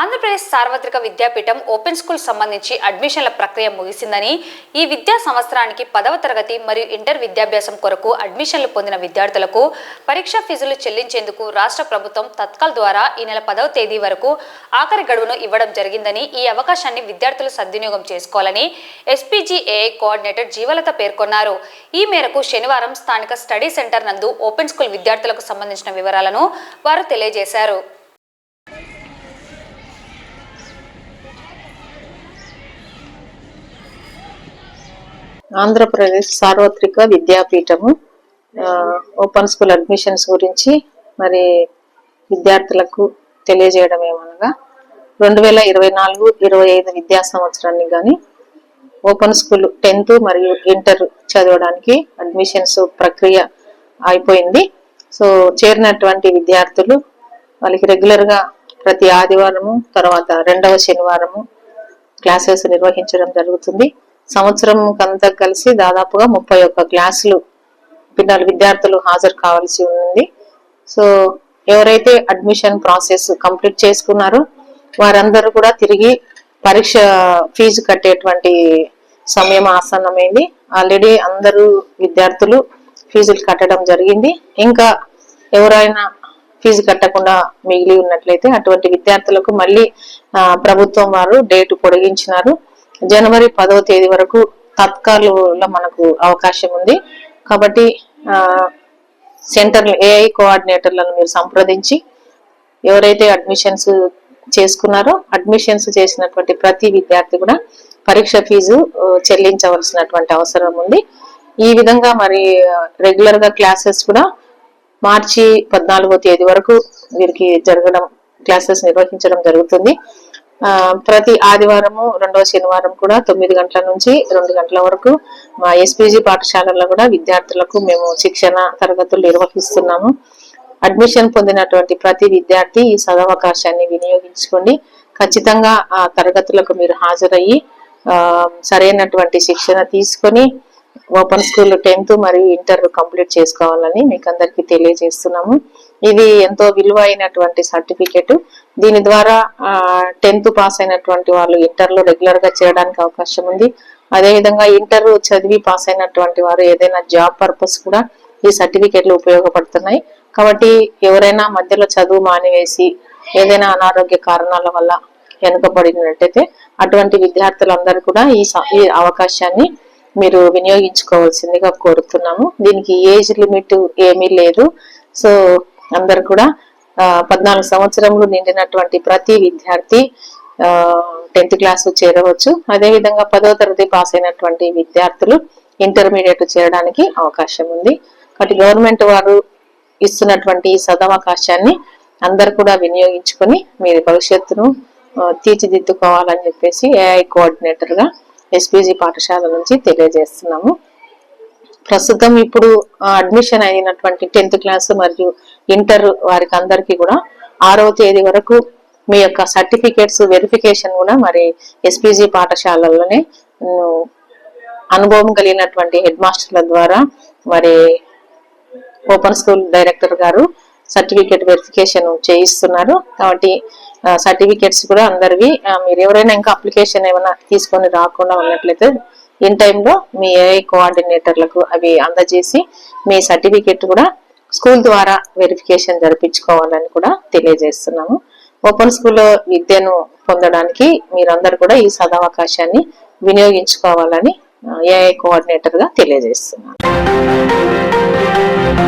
ఆంధ్రప్రదేశ్ సార్వత్రిక విద్యాపీఠం open school సంబంధించి అడ్మిషన్ల ప్రక్రియ ముగిసిందని, ఈ విద్యా సంవత్సరానికి 10వ తరగతి మరియు ఇంటర్ విద్యాభ్యాసం కొరకు అడ్మిషన్లు పొందిన విద్యార్థులకు పరీక్షా ఫీజులు చెల్లించేందుకు రాష్ట్ర ప్రభుత్వం తత్కాల్ ద్వారా ఈ నెల 10వ తేదీ వరకు ఆఖరి గడువును ఇవ్వడం జరిగిందని, ఈ అవకాశాన్ని విద్యార్థులు సద్వినియోగం చేసుకోవాలని ఎస్పీజీఏఐ కోఆర్డినేటర్ జీవలత పేర్కొన్నారు. ఈ మేరకు శనివారం స్థానిక స్టడీ సెంటర్ నందు ఓపెన్ స్కూల్ విద్యార్థులకు సంబంధించిన వివరాలను వారు తెలియజేశారు. ఆంధ్రప్రదేశ్ సార్వత్రిక విద్యాపీఠము ఓపెన్ స్కూల్ అడ్మిషన్స్ గురించి మరి విద్యార్థులకు తెలియజేయడం ఏమనగా 2024-25 విద్యా సంవత్సరాన్ని కానీ ఓపెన్ స్కూల్ 10th మరియు ఇంటర్ చదవడానికి అడ్మిషన్స్ ప్రక్రియ అయిపోయింది. సో చేరినటువంటి విద్యార్థులు వాళ్ళకి రెగ్యులర్గా ప్రతి ఆదివారము తర్వాత 2వ శనివారము క్లాసెస్ నిర్వహించడం జరుగుతుంది. సంవత్సరం కంతా కలిసి దాదాపుగా 31 క్లాసులు పిల్లలు విద్యార్థులు హాజరు కావాల్సి ఉంది. సో ఎవరైతే అడ్మిషన్ ప్రాసెస్ కంప్లీట్ చేసుకున్నారో వారందరూ కూడా తిరిగి పరీక్ష ఫీజు కట్టేటువంటి సమయం ఆసన్నమైంది. ఆల్రెడీ అందరూ విద్యార్థులు ఫీజులు కట్టడం జరిగింది. ఇంకా ఎవరైనా ఫీజు కట్టకుండా మిగిలి ఉన్నట్లయితే అటువంటి విద్యార్థులకు మళ్ళీ ప్రభుత్వం వారు డేటు పొడిగించినారు. జనవరి 10వ తేదీ వరకు తత్కాల్లో మనకు అవకాశం ఉంది. కాబట్టి సెంటర్ ఏఐ కోఆర్డినేటర్లను మీరు సంప్రదించి ఎవరైతే అడ్మిషన్స్ చేసుకున్నారో అడ్మిషన్స్ చేసినటువంటి ప్రతి విద్యార్థి కూడా పరీక్ష ఫీజు చెల్లించవలసినటువంటి అవసరం ఉంది. ఈ విధంగా మరి రెగ్యులర్ గా క్లాసెస్ కూడా మార్చి 14వ తేదీ వరకు వీరికి క్లాసెస్ నిర్వహించడం జరుగుతుంది. ప్రతి ఆదివారము 2వ శనివారం కూడా 9 గంటల నుంచి 2 గంటల వరకు మా ఎస్పీజీ పాఠశాలలో కూడా విద్యార్థులకు మేము శిక్షణ తరగతులు నిర్వహిస్తున్నాము. అడ్మిషన్ పొందినటువంటి ప్రతి విద్యార్థి ఈ సదవకాశాన్ని వినియోగించుకోండి. ఖచ్చితంగా ఆ తరగతులకు మీరు హాజరయ్యి సరైనటువంటి శిక్షణ తీసుకొని ఓపెన్ స్కూల్ 10th మరియు ఇంటర్ కంప్లీట్ చేసుకోవాలని మీకు అందరికీ తెలియజేస్తున్నాము. ఇది ఎంతో విలువైనటువంటి సర్టిఫికెట్. దీని ద్వారా 10th పాస్ అయినటువంటి వాళ్ళు ఇంటర్ లో రెగ్యులర్ గా చేరడానికి అవకాశం ఉంది. అదేవిధంగా ఇంటర్ చదివి పాస్ అయినటువంటి వారు ఏదైనా జాబ్ పర్పస్ కూడా ఈ సర్టిఫికెట్లు ఉపయోగపడుతున్నాయి. కాబట్టి ఎవరైనా మధ్యలో చదువు మానివేసి ఏదైనా అనారోగ్య కారణాల వల్ల వెనుకబడినట్టయితే అటువంటి విద్యార్థులందరూ కూడా ఈ అవకాశాన్ని మీరు వినియోగించుకోవాల్సిందిగా కోరుతున్నాము. దీనికి ఏజ్ లిమిట్ ఏమీ లేదు. సో అందరు కూడా 14 సంవత్సరములు నిండినటువంటి ప్రతి విద్యార్థి 10th క్లాస్ చేరవచ్చు. అదేవిధంగా 10వ తరగతి పాస్ అయినటువంటి విద్యార్థులు ఇంటర్మీడియట్ చేరడానికి అవకాశం ఉంది. కాబట్టి గవర్నమెంట్ వారు ఇస్తున్నటువంటి ఈ సదవకాశాన్ని అందరు కూడా వినియోగించుకొని మీరు భవిష్యత్తును తీర్చిదిద్దుకోవాలని చెప్పేసి ఏఐ కోఆర్డినేటర్ గా ఎస్పీజీ పాఠశాల నుంచి తెలియజేస్తున్నాము. ప్రస్తుతం ఇప్పుడు అడ్మిషన్ అయినటువంటి 10th క్లాస్ మరియు ఇంటర్ వారికి అందరికీ కూడా 6వ తేదీ వరకు మీ యొక్క సర్టిఫికేట్స్ వెరిఫికేషన్ కూడా మరి ఎస్పీజీ పాఠశాలలోనే అనుభవం కలిగినటువంటి హెడ్ మాస్టర్ల ద్వారా మరి ఓపెన్ స్కూల్ డైరెక్టర్ గారు సర్టిఫికేట్ వెరిఫికేషన్ చేయిస్తున్నారు. కాబట్టి సర్టిఫికేట్స్ కూడా అందరివి మీరు ఎవరైనా ఇంకా అప్లికేషన్ ఏమైనా తీసుకొని రాకుండా ఉన్నట్లయితే ఇన్ టైంలో మీ ఏఐ కోఆర్డినేటర్లకు అవి అందజేసి మీ సర్టిఫికేట్ కూడా స్కూల్ ద్వారా వెరిఫికేషన్ జరిపించుకోవాలని కూడా తెలియజేస్తున్నాము. ఓపెన్ స్కూల్లో విద్యను పొందడానికి మీరందరూ కూడా ఈ సదవకాశాన్ని వినియోగించుకోవాలని ఏఐ కోఆర్డినేటర్ గా తెలియజేస్తున్నాను.